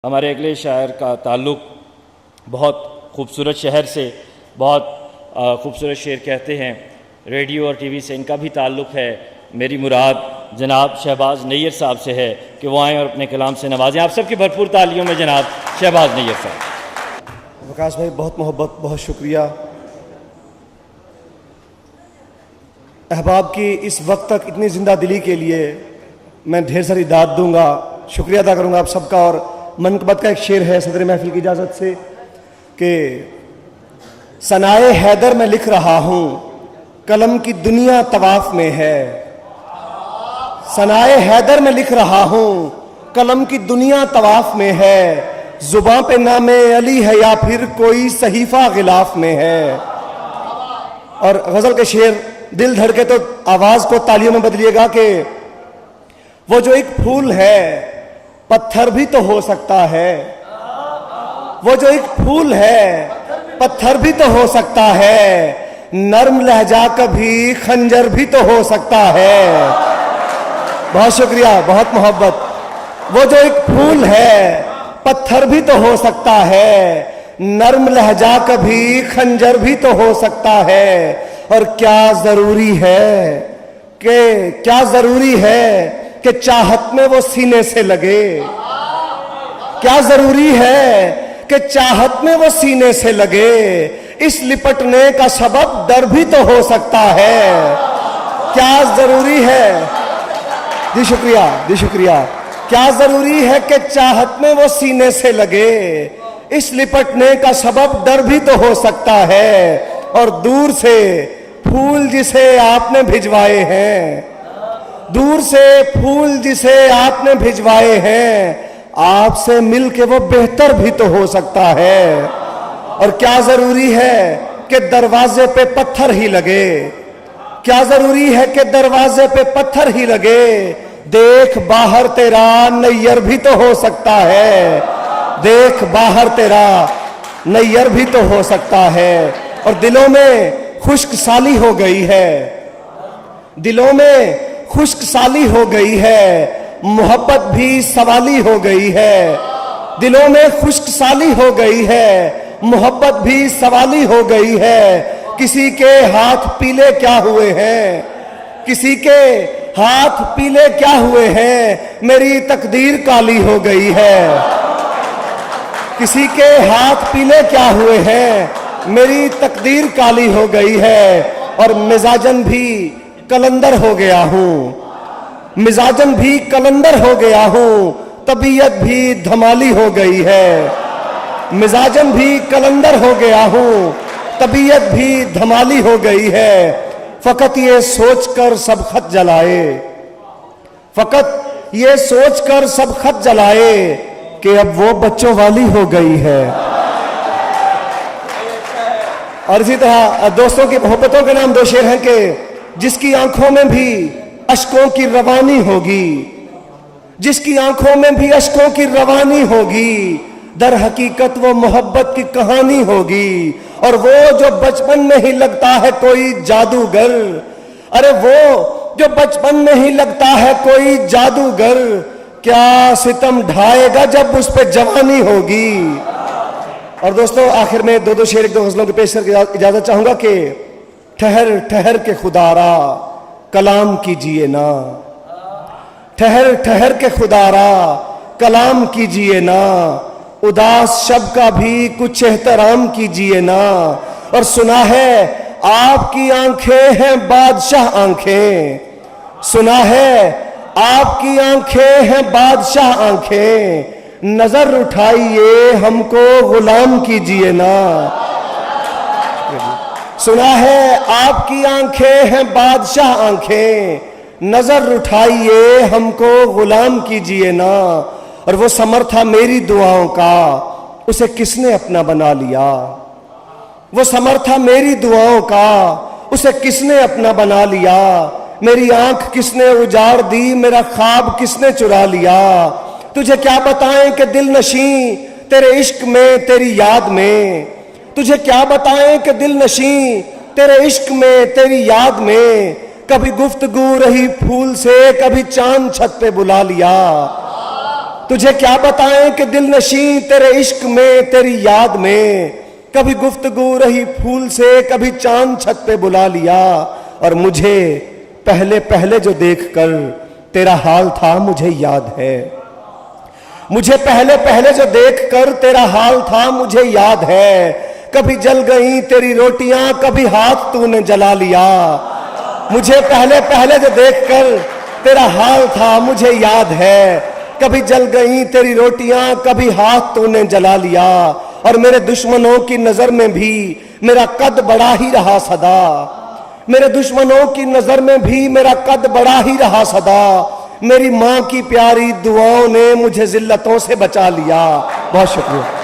हमारे अगले शायर का ताल्लुक़ बहुत खूबसूरत शहर से, बहुत खूबसूरत शेर कहते हैं, रेडियो और टीवी से इनका भी ताल्लुक़ है। मेरी मुराद जनाब शहबाज नैयर साहब से है कि वो आएँ और अपने कलाम से नवाजें। आप सबकी भरपूर तालियों में जनाब शहबाज नैयर साहब। वकास भाई बहुत मोहब्बत, बहुत शुक्रिया। अहबाब की इस वक्त तक इतनी ज़िंदा दिली के लिए मैं ढेर सारी दाद दूंगा, शुक्रिया अदा करूंगा आप सबका। और मनकबत का एक शेर है सदर महफिल की इजाज़त से कि सनाए हैदर में लिख रहा हूँ, कलम की दुनिया तवाफ में है। सनाए हैदर में लिख रहा हूँ, कलम की दुनिया तवाफ में है। जुबां पे नामे अली है या फिर कोई सहीफा गिलाफ में है। और गज़ल के शेर दिल धड़के तो आवाज़ को तालियों में बदलिएगा कि वो जो एक फूल है पत्थर भी तो हो सकता है। वो जो एक फूल है पत्थर भी तो हो सकता है। नर्म लहजा कभी खंजर भी तो हो सकता है। बहुत शुक्रिया, बहुत मोहब्बत। वो जो एक फूल है पत्थर भी तो हो सकता है, नर्म लहजा कभी खंजर भी तो हो सकता है। और क्या जरूरी है कि चाहत में वो सीने से लगे। क्या जरूरी है कि चाहत में वो सीने से लगे। इस लिपटने का सबब डर भी तो हो सकता है। क्या जरूरी है, जी शुक्रिया, जी शुक्रिया। क्या जरूरी है कि चाहत में वो सीने से लगे। इस लिपटने का सबब डर भी तो हो सकता है। और दूर से फूल जिसे आपने भिजवाए हैं, दूर से फूल जिसे आपने भिजवाए हैं, आपसे मिलके वो बेहतर भी तो हो सकता है। और क्या जरूरी है कि दरवाजे पे पत्थर ही लगे। क्या जरूरी है कि दरवाजे पे पत्थर ही लगे। देख बाहर तेरा नैयर भी तो हो सकता है। देख बाहर तेरा नैयर भी तो हो सकता है। और दिलों में खुश्क साली हो गई है, दिलों में खुश्क साली हो गई है। मोहब्बत भी सवाली हो गई है। दिलों में खुश्क साली हो गई है, मोहब्बत भी सवाली हो गई है। किसी के हाथ पीले क्या हुए हैं, किसी के हाथ पीले क्या हुए हैं। मेरी तकदीर काली हो गई है। किसी के हाथ पीले क्या हुए हैं, मेरी तकदीर काली हो गई है। और मिजाजन भी कलंदर हो गया हूँ, मिजाजन भी कलंदर हो गया हूँ। तबीयत भी धमाली हो गई है। मिजाजन भी कलंदर हो गया हूँ, तबीयत भी धमाली हो गई है। फकत ये सोचकर सब खत जलाए, फकत ये सोचकर सब खत जलाए कि अब वो बच्चों वाली हो गई है। और इसी तरह दोस्तों की मोहब्बतों के नाम दो शेर हैं कि जिसकी आंखों में भी अश्कों की रवानी होगी, जिसकी आंखों में भी अश्कों की रवानी होगी, दर हकीकत वो मोहब्बत की कहानी होगी। और वो जो बचपन में ही लगता है कोई जादूगर, अरे वो जो बचपन में ही लगता है कोई जादूगर, क्या सितम ढाएगा जब उस पे जवानी होगी। और दोस्तों आखिर में दो शेर एक दो गजलों के पेश करके इजाजत चाहूंगा कि ठहर ठहर के खुदारा कलाम कीजिए ना, ठहर ठहर के खुदारा कलाम कीजिए ना। उदास शब का भी कुछ एहतराम कीजिए ना। और सुना है आपकी आंखें हैं बादशाह आंखें, सुना है आपकी आंखें हैं बादशाह आंखें। नजर उठाइए हमको गुलाम कीजिए ना। सुना है आपकी आंखें हैं बादशाह आंखें, नजर उठाइए हमको गुलाम कीजिए ना। और वो समर था मेरी दुआओं का, उसे किसने अपना बना लिया। वो समर था मेरी दुआओं का, उसे किसने अपना बना लिया। मेरी आंख किसने उजाड़ दी, मेरा ख्वाब किसने चुरा लिया। तुझे क्या बताएं कि दिल नशीं तेरे इश्क में तेरी याद में, तुझे क्या बताएं कि दिल नशीं तेरे इश्क में तेरी याद में। कभी गुफ्तगू रही फूल से, कभी चांद छत पे बुला लिया। तुझे क्या बताएं कि दिल नशी तेरे इश्क में, तेरी याद में, कभी गुफ्तगू रही फूल से, कभी चांद छत पे बुला लिया। और मुझे पहले पहले जो देखकर तेरा हाल था मुझे याद है, मुझे पहले पहले जो देखकर तेरा हाल था मुझे याद है। कभी जल गई तेरी रोटियां, कभी हाथ तूने जला लिया। मुझे पहले पहले जो देखकर तेरा हाल था मुझे याद है। कभी जल गई तेरी रोटियां, कभी हाथ तूने जला लिया। और मेरे दुश्मनों की नजर में भी मेरा कद बड़ा ही रहा सदा, मेरे दुश्मनों की नजर में भी मेरा कद बड़ा ही रहा सदा। मेरी माँ की प्यारी दुआओं ने मुझे जिल्लतों से बचा लिया। बहुत शुक्रिया।